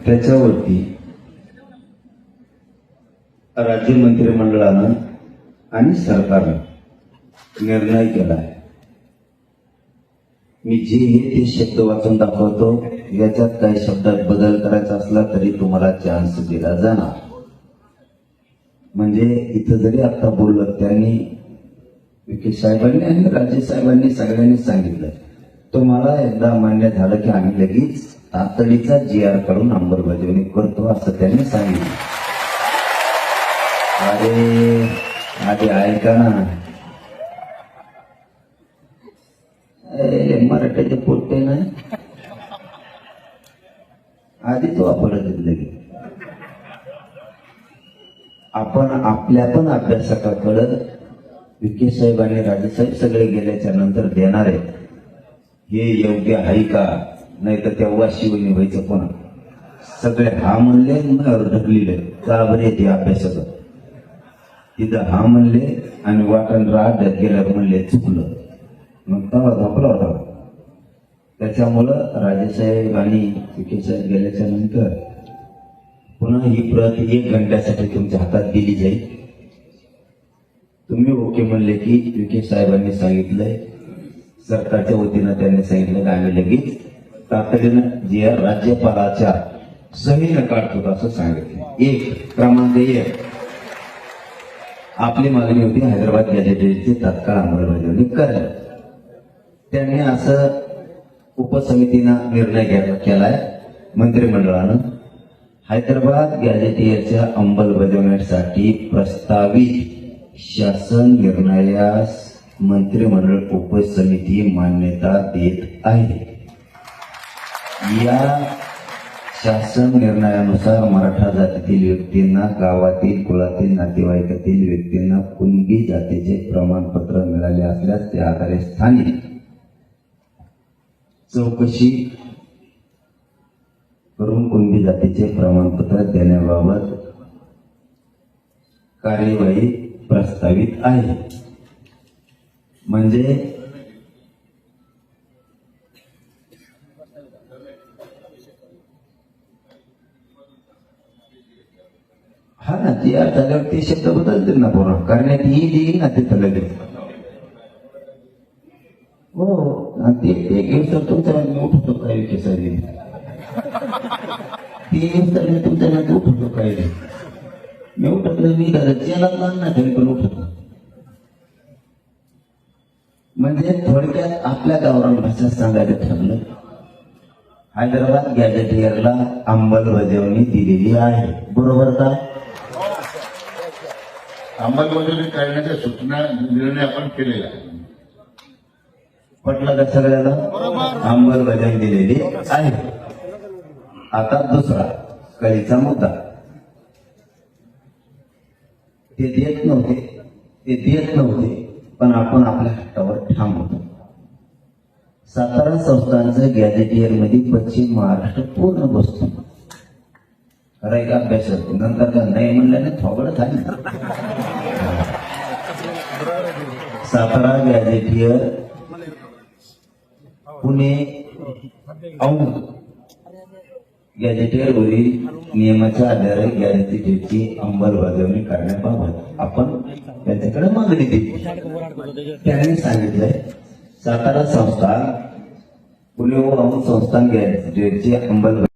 त्याच्यावरती राज्य मंत्रिमंडळानं आणि सरकारनं निर्णय केला आहे. मी जे ते शब्द वाचून दाखवतो, याच्यात काही शब्दात बदल करायचा असला तरी तुम्हाला चान्स दिला जाणार. म्हणजे इथं जरी आता बोललं त्यांनी विखे साहेबांनी आणि राजे साहेबांनी सगळ्यांनी सांगितलं, तुम्हाला एकदा मान्य झालं की आम्ही लगेच तातडीचा GR काढून अंमलबजावणी करतो असं त्यांनी सांगितलं. अरे आधी ऐका ना, मराठीचे पोट्टे नाही आधीच वापरत लगे. आपण आपल्या पण अभ्यासकाकडे विखे साहेब आणि राजेसाहेब सगळे गेल्याच्या नंतर देणार आहेत. हे योग्य आहे का, नाही तर तेव्हा शिवणी व्हायचं कोणा. सगळे हा म्हणले ढकलीले का बरे ते अभ्यासक. तिथं हा म्हणले आणि वाटण राहत गेल्यावर म्हणले चुकलं, मग तेव्हा झोपला होता. त्याच्यामुळं राजेसाहेब आणि विखे साहेब गेल्याच्या नंतर पुन्हा ही प्रत 1 घंट्यासाठी तुमच्या हातात दिली जाईल. तुम्ही ओके म्हणले की विखे साहेबांनी सांगितलंय, सरकारच्या वतीनं त्यांनी सांगितलं की आम्ही लगेच तातडीनं GR राज्यपालाच्या सहीनं काढतो असं सांगितलं. 1 क्रमांक 1 आपली मागणी होती हैदराबाद गॅझेटेडची तात्काळ अंमलबजावणी करावी. त्यांनी असं उपसमितीनं निर्णय केलाय मंत्रिमंडळानं. हैदराबाद गॅझेटियरच्या अंमलबजावणीसाठी प्रस्तावित शासन निर्णयास मंत्रिमंडळ उपसमिती मान्यता देत आहे. या शासन निर्णयानुसार मराठा जातीतील व्यक्तींना, गावातील कुळातील नातेवाईकातील व्यक्तींना कुणबी जातीचे प्रमाणपत्र मिळाले असल्यास त्या आधारे स्थानिक चौकशी करून कुणबी जातीचे प्रमाणपत्र देण्याबाबत कार्यवाही प्रस्तावित आहे. म्हणजे हा ना, GR झाल्यावर ते शब्द बदलतील ना, पूर्ण करण्यात येईल ना तिथं लगेच. हो, ते घेऊन तर तुमच्या उठतो काय विखे साहेब, ते घेऊन तर मी तुमच्या उठतो काय मी उठतलं. मी ज्याला नाही तरी पण उठतो. म्हणजे थोडक्यात आपल्या गावरान भाषेत सांगायचं ठरलं, हैदराबाद गॅझेटियरला अंमलबजावणी दिलेली आहे. बरोबर का? अंमलबजावणी करण्याच्या सूचना निर्णय आपण केलेला आहे. पटलं का सगळ्याला? अंमलबजावणी दिलेली आहे. आता दुसरा कळीचा मुद्दा, ते देत नव्हते पण आपण आपल्या हट्टावर ठाम होतो. सातारा संस्थांचं गॅझेटियर मध्ये पश्चिम महाराष्ट्र पूर्ण बसतो. खरंय का अभ्यास? नंतर का नाही म्हणल्याने थोबडच आहे. सातारा गॅझेटियर पुणे औंध गॅझेटियरवरील नियमाच्या आधारे गॅझेटियरची अंमलबजावणी करण्याबाबत आपण त्यांच्याकडे मागणी दिली. त्यांनी सांगितलंय सातारा संस्थान, पुणे व औंध संस्थान गॅझेटियरची अंमलबजावणी